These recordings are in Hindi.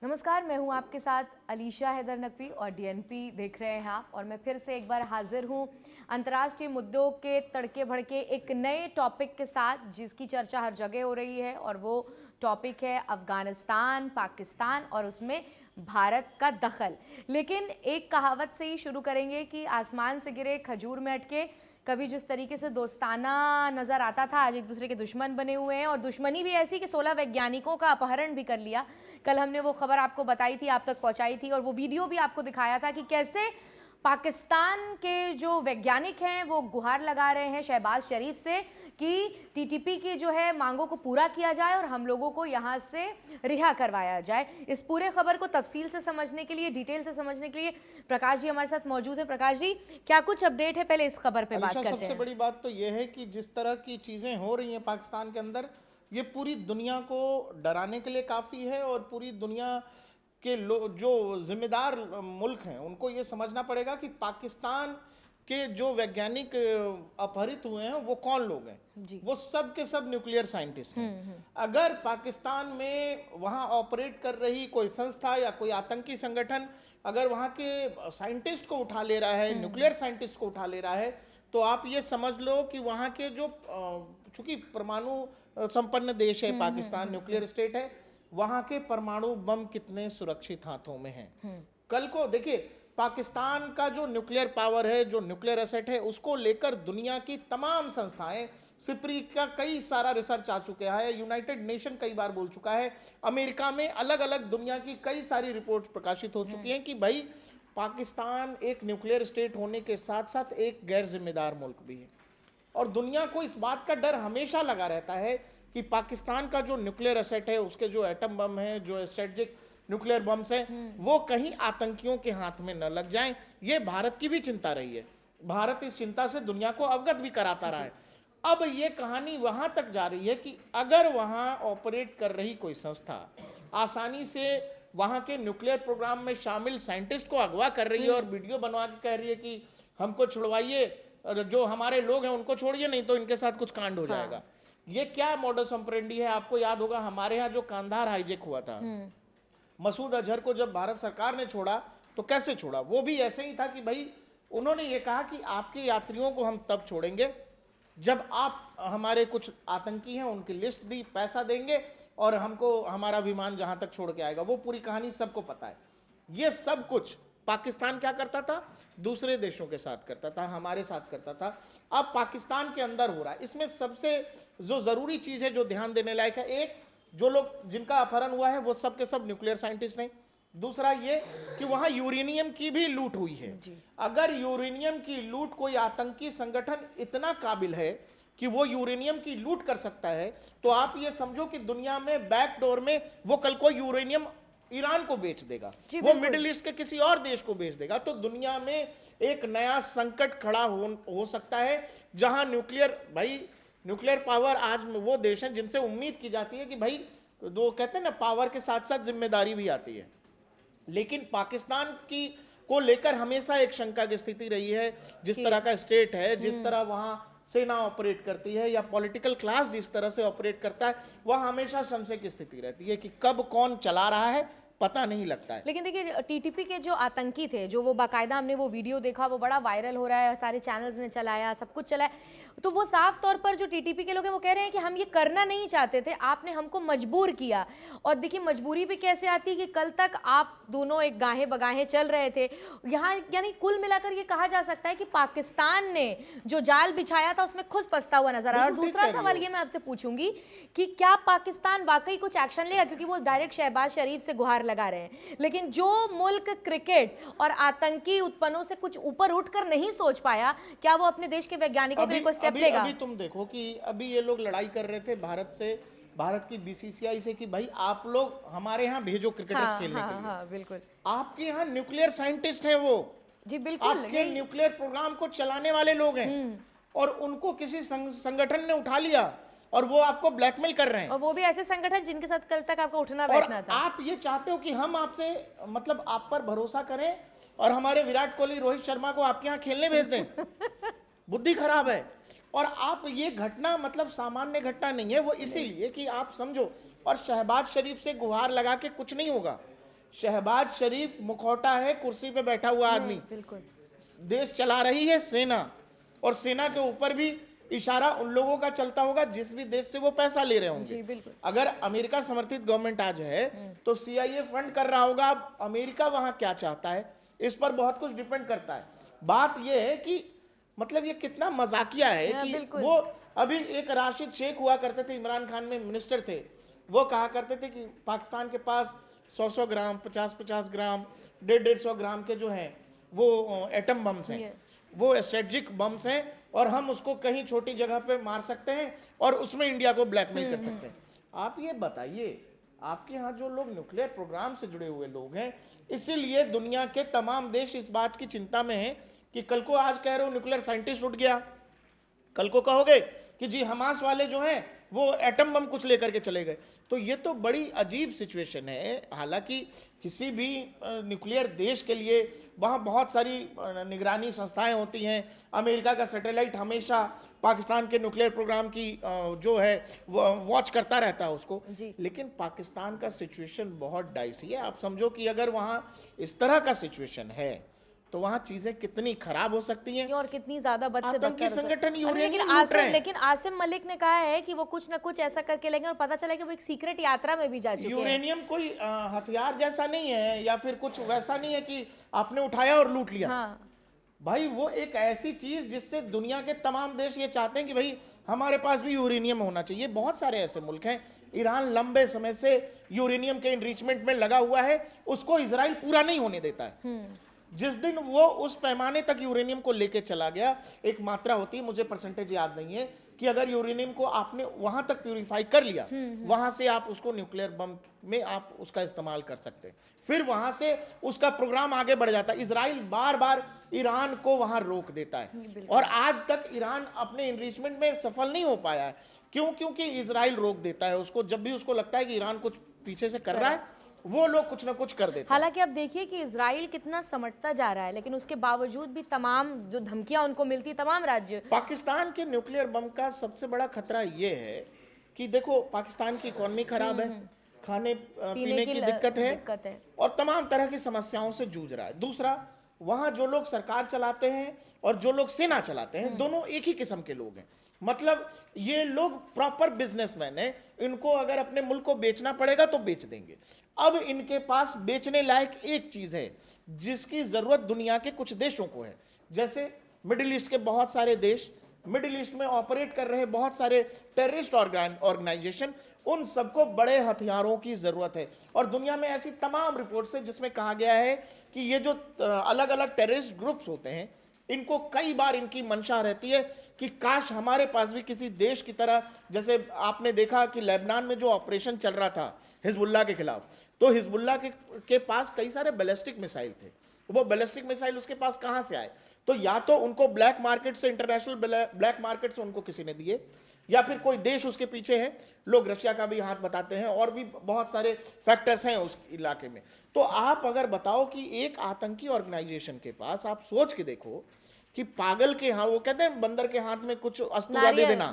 नमस्कार, मैं हूं आपके साथ अलीशा हैदर नकवी और डीएनपी देख रहे हैं आप। और मैं फिर से एक बार हाजिर हूं अंतर्राष्ट्रीय मुद्दों के तड़के भड़के एक नए टॉपिक के साथ, जिसकी चर्चा हर जगह हो रही है। और वो टॉपिक है अफगानिस्तान, पाकिस्तान और उसमें भारत का दखल। लेकिन एक कहावत से ही शुरू करेंगे कि आसमान से गिरे खजूर में अटके। कभी जिस तरीके से दोस्ताना नज़र आता था, आज एक दूसरे के दुश्मन बने हुए हैं। और दुश्मनी भी ऐसी कि 16 वैज्ञानिकों का अपहरण भी कर लिया। कल हमने वो खबर आपको बताई थी, आप तक पहुंचाई थी, और वो वीडियो भी आपको दिखाया था कि कैसे पाकिस्तान के जो वैज्ञानिक हैं वो गुहार लगा रहे हैं शहबाज शरीफ से कि टीटीपी की जो है मांगों को पूरा किया जाए और हम लोगों को यहाँ से रिहा करवाया जाए। इस पूरे खबर को तफसील से समझने के लिए, डिटेल से समझने के लिए प्रकाश जी हमारे साथ मौजूद है। प्रकाश जी, क्या कुछ अपडेट है? पहले इस खबर पे बात करते हैं। सबसे बड़ी बात तो यह है कि जिस तरह की चीजें हो रही हैं पाकिस्तान के अंदर, ये पूरी दुनिया को डराने के लिए काफी है। और पूरी दुनिया के जो जिम्मेदार मुल्क हैं उनको ये समझना पड़ेगा कि पाकिस्तान के जो वैज्ञानिक अपहरित हुए हैं वो कौन लोग हैं। वो सब के सब न्यूक्लियर साइंटिस्ट हैं। अगर पाकिस्तान में वहाँ ऑपरेट कर रही कोई संस्था या कोई आतंकी संगठन अगर वहाँ के साइंटिस्ट को उठा ले रहा है, न्यूक्लियर साइंटिस्ट को उठा ले रहा है, तो आप ये समझ लो कि वहाँ के जो चूंकि परमाणु संपन्न देश है पाकिस्तान, न्यूक्लियर स्टेट है, वहाँ के परमाणु बम कितने सुरक्षित हाथों में हैं। कल को देखिए, पाकिस्तान का जो न्यूक्लियर पावर है, जो न्यूक्लियर एसेट है, उसको लेकर दुनिया की तमाम संस्थाएं, सिप्री का कई सारा रिसर्च आ चुका है, यूनाइटेड नेशन कई बार बोल चुका है, अमेरिका में अलग अलग दुनिया की कई सारी रिपोर्ट्स प्रकाशित हो चुकी हैं कि भाई पाकिस्तान एक न्यूक्लियर स्टेट होने के साथ साथ एक गैर जिम्मेदार मुल्क भी है। और दुनिया को इस बात का डर हमेशा लगा रहता है कि पाकिस्तान का जो न्यूक्लियर एसेट है, उसके जो एटम बम है, जो स्ट्रेटेजिक न्यूक्लियर बम्स हैं, वो कहीं आतंकियों के हाथ में न लग जाएं। ये भारत की भी चिंता रही है। भारत इस चिंता से दुनिया को अवगत भी कराता रहा है। अब ये कहानी वहां तक जा रही है कि अगर वहां ऑपरेट कर रही कोई संस्था आसानी से वहां के न्यूक्लियर प्रोग्राम में शामिल साइंटिस्ट को अगवा कर रही है और वीडियो बनवा के कह रही है कि हमको छुड़वाइए, जो हमारे लोग हैं उनको छोड़िए, नहीं तो इनके साथ कुछ कांड हो जाएगा। ये क्या मॉडस ऑपरेंडी है? आपको याद होगा हमारे यहाँ जो कांधार हाईजेक हुआ था, मसूद अजहर को जब भारत सरकार ने छोड़ा तो कैसे छोड़ा? वो भी ऐसे ही था कि भाई उन्होंने ये कहा कि आपके यात्रियों को हम तब छोड़ेंगे जब आप हमारे कुछ आतंकी हैं उनकी लिस्ट दी, पैसा देंगे और हमको हमारा विमान जहां तक छोड़ के आएगा। वो पूरी कहानी सबको पता है। ये सब कुछ पाकिस्तान क्या करता था? दूसरे देशों के साथ करता था, हमारे साथ करता था। अब पाकिस्तान के अंदर हो रहा है। इसमें सबसे जो जरूरी चीज है, जो ध्यान देने लायक है, एक, जो लोग जिनका अपहरण हुआ है वो सब के सब न्यूक्लियर साइंटिस्ट हैं। दूसरा ये कि वहां यूरेनियम की भी लूट हुई है। अगर यूरेनियम की लूट कोई आतंकी संगठन इतना काबिल है कि वो यूरेनियम की लूट कर सकता है, तो आप ये समझो कि दुनिया में बैकडोर में वो कल को यूरेनियम ईरान को बेच देगा, वो मिडिल ईस्ट के किसी और देश को बेच देगा। तो दुनिया में एक नया संकट खड़ा हो सकता है, जहां न्यूक्लियर पावर आज वो देश हैं जिनसे उम्मीद की जाती है कि भाई, दो कहते हैं ना, पावर के साथ साथ जिम्मेदारी भी आती है। लेकिन पाकिस्तान की को लेकर हमेशा एक शंका की स्थिति रही है। जिस तरह का स्टेट है, जिस तरह वहां सेना ऑपरेट करती है या पॉलिटिकल क्लास जिस तरह से ऑपरेट करता है, वह हमेशा संशय की स्थिति रहती है कि कब कौन चला रहा है, पता नहीं लगता है। लेकिन देखिए, टीटीपी के जो आतंकी थे, जो वो बाकायदा हमने वो वीडियो देखा, वो बड़ा वायरल हो रहा है, सारे चैनल्स ने चलाया, सब कुछ चलाया, तो वो साफ तौर पर जो टीटीपी के लोग हैं वो कह रहे हैं कि हम ये करना नहीं चाहते थे, आपने हमको मजबूर किया। और देखिए, मजबूरी भी कैसे आती है कि कल तक आप दोनों एक गाहे बगाहे चल रहे थे यहाँ। यानी कुल मिलाकर ये कहा जा सकता है कि पाकिस्तान ने जो जाल बिछाया था उसमें खुद फंसता हुआ नजर आ रहा है। और दूसरा सवाल ये मैं आपसे पूछूंगी कि क्या पाकिस्तान वाकई कुछ एक्शन लेगा? क्योंकि वो डायरेक्ट शहबाज शरीफ से गुहार लगा रहे हैं, लेकिन जो मुल्क क्रिकेट और आतंकी उत्पन्नों से कुछ ऊपर उठकर नहीं सोच पाया, क्या वो अपने देश के वैज्ञानिकों के लिए स्टेप लेगा? अभी तुम देखो कि अभी ये लोग लड़ाई कर रहे थे भारत की बीसीसीआई से कि भाई आप लोग हमारे यहाँ भेजो क्रिकेटर्स खेलने के लिए। बिल्कुल। आपके यहाँ न्यूक्लियर साइंटिस्ट हैं वो, जी बिल्कुल, आपके न्यूक्लियर प्रोग्राम को चलाने वाले लोग हैं, और उनको किसी संगठन ने उठा लिया और वो आपको ब्लैकमेल कर रहे हैं। और वो भी ऐसे संगठन जिनके साथ कल तक आपको उठना बैठना था। आप ये चाहते हो कि हम आपसे मतलब आप पर भरोसा करें और हमारे विराट कोहली, रोहित शर्मा को आपके यहाँ खेलने भेज दें? बुद्धि खराब है। और आप ये घटना मतलब सामान्य घटना नहीं है, वो इसीलिए कि आप समझो। और शहबाज शरीफ से गुहार लगा के कुछ नहीं होगा। शहबाज शरीफ मुखौटा है, कुर्सी पे बैठा हुआ आदमी। बिल्कुल देश चला रही है सेना, और सेना के ऊपर भी इशारा उन लोगों का चलता होगा जिस भी देश से वो पैसा ले रहे होंगे। जी बिल्कुल। अगर अमेरिका समर्थित गवर्नमेंट आज है तो CIA फंड कर रहा होगा। अब अमेरिका वहां क्या चाहता है, इस पर बहुत कुछ डिपेंड करता है। बात यह है कि मतलब ये कितना मजाकिया है कि बिल्कुल। वो अभी एक राशिद शेख हुआ करते थे, इमरान खान में मिनिस्टर थे, वो कहा करते थे कि पाकिस्तान के पास 100-100 ग्राम, 50-50 ग्राम, 150-150 ग्राम के जो हैं वो एटम बम्स हैं, वो स्ट्रेटेजिक बम्स हैं, और हम उसको कहीं छोटी जगह पे मार सकते हैं और उसमें इंडिया को ब्लैकमेल कर सकते हैं। आप ये बताइए, आपके यहाँ जो लोग न्यूक्लियर प्रोग्राम से जुड़े हुए लोग हैं, इसीलिए दुनिया के तमाम देश इस बात की चिंता में हैं कि कल को आज कह रहे हो न्यूक्लियर साइंटिस्ट उठ गया, कल को कहोगे कि जी हमास वाले जो हैं वो एटम बम कुछ लेकर के चले गए। तो ये तो बड़ी अजीब सिचुएशन है। हालांकि किसी भी न्यूक्लियर देश के लिए वहाँ बहुत सारी निगरानी संस्थाएं होती हैं। अमेरिका का सैटेलाइट हमेशा पाकिस्तान के न्यूक्लियर प्रोग्राम की जो है वॉच करता रहता है उसको। लेकिन पाकिस्तान का सिचुएशन बहुत डाइसी है। आप समझो कि अगर वहाँ इस तरह का सिचुएशन है तो वहां चीजें कितनी खराब हो सकती हैं और कितनी ज्यादा बद से आतंकी संगठन लेकिन आसिम मलिक ने कहा है कि वो कुछ ना कुछ ऐसा करके लेंगे, और पता चला कि वो एक सीक्रेट यात्रा में भी जा चुके हैं। यूरेनियम कोई हथियार जैसा नहीं है या फिर कुछ वैसा नहीं है कि आपने उठाया और लूट लिया। हाँ। भाई वो एक ऐसी चीज जिससे दुनिया के तमाम देश ये चाहते हैं कि भाई हमारे पास भी यूरेनियम होना चाहिए। बहुत सारे ऐसे मुल्क हैं, ईरान लंबे समय से यूरेनियम के एनरिचमेंट में लगा हुआ है, उसको इजराइल पूरा नहीं होने देता है। जिस दिन वो उस पैमाने तक यूरेनियम को लेके चला गया, एक मात्रा होती है, मुझे परसेंटेज याद नहीं है, कि अगर यूरेनियम को आपने वहां तक प्यूरिफाई कर लिया, वहां से आप उसको न्यूक्लियर बम में आप उसका इस्तेमाल कर सकते हैं। फिर वहां से उसका प्रोग्राम आगे बढ़ जाता है। इजराइल बार बार ईरान को वहां रोक देता है और आज तक ईरान अपने एनरिचमेंट में सफल नहीं हो पाया है। क्यों? क्योंकि इजराइल रोक देता है उसको। जब भी उसको लगता है कि ईरान कुछ पीछे से कर रहा है, वो लोग कुछ ना कुछ कर देते हैं। हालांकि अब देखिए कि इजराइल कितना समटता जा रहा है, लेकिन उसके बावजूद भी तमाम जो धमकियां उनको मिलती, तमाम राज्य। पाकिस्तान के न्यूक्लियर बम का सबसे बड़ा खतरा ये है कि देखो पाकिस्तान की इकोनॉमी खराब है, खाने पीने की दिक्कत है और तमाम तरह की समस्याओं से जूझ रहा है। दूसरा, वहां जो लोग सरकार चलाते हैं और जो लोग सेना चलाते हैं, दोनों एक ही किस्म के लोग हैं। मतलब ये लोग प्रॉपर बिजनेसमैन हैं। इनको अगर अपने मुल्क को बेचना पड़ेगा तो बेच देंगे। अब इनके पास बेचने लायक एक चीज है जिसकी जरूरत दुनिया के कुछ देशों को है। जैसे मिडिल ईस्ट के बहुत सारे देश, मिडिल ईस्ट में ऑपरेट कर रहे बहुत सारे टेररिस्ट ऑर्गेनाइजेशन, उन सबको बड़े हथियारों की जरूरत है। और दुनिया में ऐसी तमाम रिपोर्ट्स है जिसमें कहा गया है कि ये जो अलग अलग टेररिस्ट ग्रुप्स होते हैं, इनको कई बार इनकी मंशा रहती है कि काश हमारे पास भी किसी देश की तरह, जैसे आपने देखा कि लेबनान में जो ऑपरेशन चल रहा था हिजबुल्लाह के खिलाफ, तो हिजबुल्लाह के पास कई सारे बैलिस्टिक मिसाइल थे। वो बैलिस्टिक मिसाइल उसके पास कहां से आए? तो या तो उनको ब्लैक मार्केट से, इंटरनेशनल ब्लैक मार्केट से उनको किसी ने दिए, या फिर कोई देश उसके पीछे है। लोग रशिया का भी हाथ बताते हैं और भी बहुत सारे फैक्टर्स हैं उस इलाके में। तो आप अगर बताओ कि एक आतंकी ऑर्गेनाइजेशन के पास, आप सोच के देखो कि पागल के हाथ, वो कहते हैं बंदर के हाथ में कुछ अस्तूरा दे देना,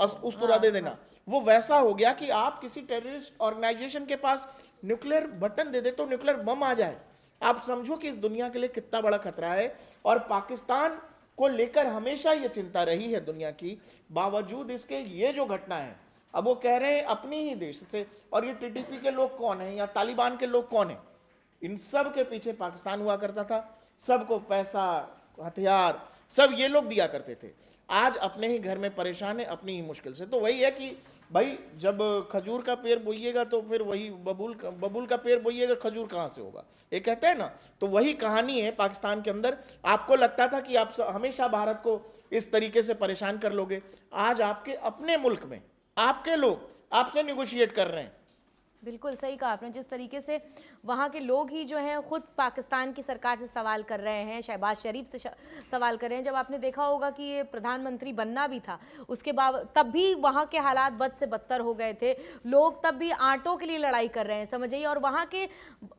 अस्तूरा दे देना, वो वैसा हो गया कि आप किसी टेररिस्ट ऑर्गेनाइजेशन के पास न्यूक्लियर बटन दे दे तो न्यूक्लियर बम आ जाए। आप समझो कि इस दुनिया के लिए कितना बड़ा खतरा है। और पाकिस्तान को लेकर हमेशा ये चिंता रही है दुनिया की, बावजूद इसके ये जो घटना है, अब वो कह रहे हैं अपनी ही देश से, और ये TTP के लोग कौन है या तालिबान के लोग कौन है? इन सब के पीछे पाकिस्तान हुआ करता था। सबको पैसा, हथियार सब ये लोग दिया करते थे। आज अपने ही घर में परेशान है, अपनी ही मुश्किल से। तो वही है कि भाई जब खजूर का पेड़ बोइएगा तो फिर वही बबूल का पेड़ बोइएगा, खजूर कहाँ से होगा, ये कहते हैं ना। तो वही कहानी है पाकिस्तान के अंदर। आपको लगता था कि आप हमेशा भारत को इस तरीके से परेशान कर लोगे। आज आपके अपने मुल्क में आपके लोग आपसे निगोशिएट कर रहे हैं। बिल्कुल सही कहा आपने। जिस तरीके से वहाँ के लोग ही जो हैं खुद पाकिस्तान की सरकार से सवाल कर रहे हैं, शहबाज शरीफ से सवाल कर रहे हैं। जब आपने देखा होगा कि ये प्रधानमंत्री बनना भी था, उसके बाद तब भी वहाँ के हालात बद से बदतर हो गए थे। लोग तब भी आंटों के लिए लड़ाई कर रहे हैं, समझिए। और वहाँ के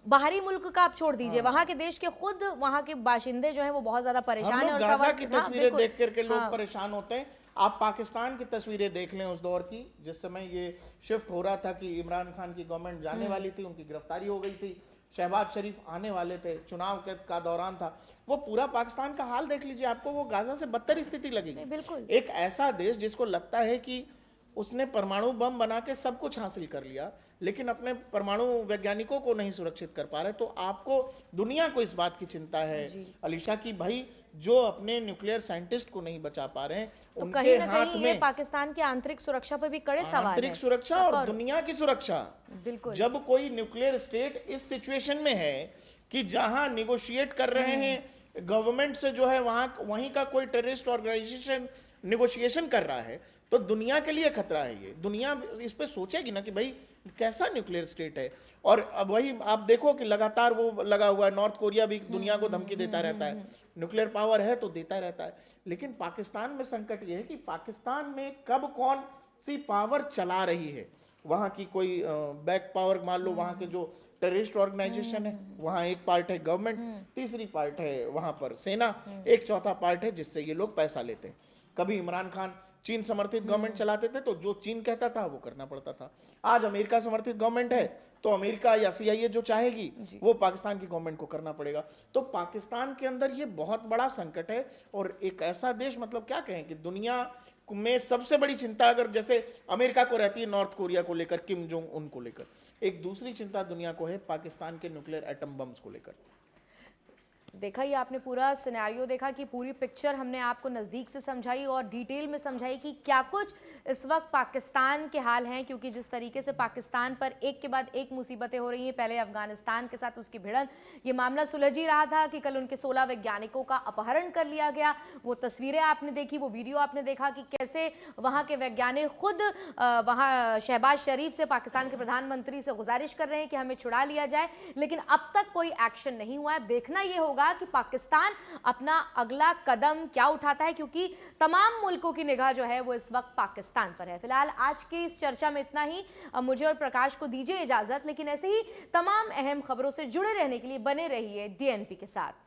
बाहरी मुल्क का आप छोड़ दीजिए, वहाँ के देश के खुद वहाँ के बाशिंदे जो हैं वो बहुत ज़्यादा परेशान हैं। और गाज़ा की तस्वीरें देख करके लोग परेशान होते हैं। आप पाकिस्तान की तस्वीरें देख लें उस दौर की, जिस समय ये शिफ्ट हो रहा था कि इमरान खान की गवर्नमेंट जाने वाली थी, उनकी गिरफ्तारी हो गई थी, शहबाज शरीफ आने वाले थे, चुनाव का दौरान था, वो पूरा पाकिस्तान का हाल देख लीजिए, आपको वो गाजा से बदतर स्थिति लगेगी। बिल्कुल। एक ऐसा देश जिसको लगता है कि उसने परमाणु बम बना के सब कुछ हासिल कर लिया, लेकिन अपने परमाणु वैज्ञानिकों को नहीं सुरक्षित कर पा रहे, तो आपको, दुनिया को इस बात की चिंता है अलीशा की भाई जो अपने न्यूक्लियर साइंटिस्ट को नहीं बचा पा रहे हैं, तो उनके कहीं ना हाथ कहीं ये में पाकिस्तान की आंतरिक सुरक्षा पर भी कड़े सवाल हैं। आंतरिक सुरक्षा और दुनिया की सुरक्षा। बिल्कुल। जब कोई न्यूक्लियर स्टेट इस सिचुएशन में है कि जहां निगोशिएट कर रहे हैं गवर्नमेंट से, जो है वहीं का कोई टेररिस्ट ऑर्गेनाइजेशन निगोशिएशन कर रहा है, तो दुनिया के लिए खतरा है। ये दुनिया इस पे सोचेगी ना कि भाई कैसा न्यूक्लियर स्टेट है। और अब वही आप देखो कि लगातार वो लगा हुआ है, नॉर्थ कोरिया भी दुनिया को धमकी देता रहता है, न्यूक्लियर पावर है तो देता रहता है। लेकिन पाकिस्तान में संकट ये है कि पाकिस्तान में कब कौन सी पावर चला रही है, वहाँ की कोई बैक पावर, मान लो वहाँ के जो टेररिस्ट ऑर्गेनाइजेशन है, वहाँ एक पार्ट है गवर्नमेंट, तीसरी पार्ट है वहाँ पर सेना, एक चौथा पार्ट है जिससे ये लोग पैसा लेते हैं। कभी इमरान खान चीन समर्थित गवर्नमेंट चलाते थे तो जो चीन कहता था वो करना पड़ता था। आज अमेरिका समर्थित गवर्नमेंट है तो अमेरिका या CIA जो चाहेगी वो पाकिस्तान की गवर्नमेंट को करना पड़ेगा। तो पाकिस्तान के अंदर ये बहुत बड़ा संकट है। और एक ऐसा देश, मतलब क्या कहें कि दुनिया में सबसे बड़ी चिंता अगर जैसे अमेरिका को रहती है नॉर्थ कोरिया को लेकर, किम जोंग उन को लेकर, एक दूसरी चिंता दुनिया को है पाकिस्तान के न्यूक्लियर एटम बम्स को लेकर। देखा ही आपने पूरा सिनेरियो देखा कि पूरी पिक्चर हमने आपको नज़दीक से समझाई और डिटेल में समझाई कि क्या कुछ इस वक्त पाकिस्तान के हाल हैं, क्योंकि जिस तरीके से पाकिस्तान पर एक के बाद एक मुसीबतें हो रही हैं, पहले अफगानिस्तान के साथ उसकी भिड़ंत, ये मामला सुलझ ही रहा था कि कल उनके 16 वैज्ञानिकों का अपहरण कर लिया गया। वो तस्वीरें आपने देखी, वो वीडियो आपने देखा कि कैसे वहाँ के वैज्ञानिक खुद वहाँ शहबाज शरीफ से, पाकिस्तान के प्रधानमंत्री से गुजारिश कर रहे हैं कि हमें छुड़ा लिया जाए, लेकिन अब तक कोई एक्शन नहीं हुआ है। देखना ये होगा कि पाकिस्तान अपना अगला कदम क्या उठाता है, क्योंकि तमाम मुल्कों की निगाह जो है वो इस वक्त पाकिस्तान पर है। फिलहाल आज की इस चर्चा में इतना ही। अब मुझे और प्रकाश को दीजिए इजाजत, लेकिन ऐसे ही तमाम अहम खबरों से जुड़े रहने के लिए बने रहिए DNP के साथ।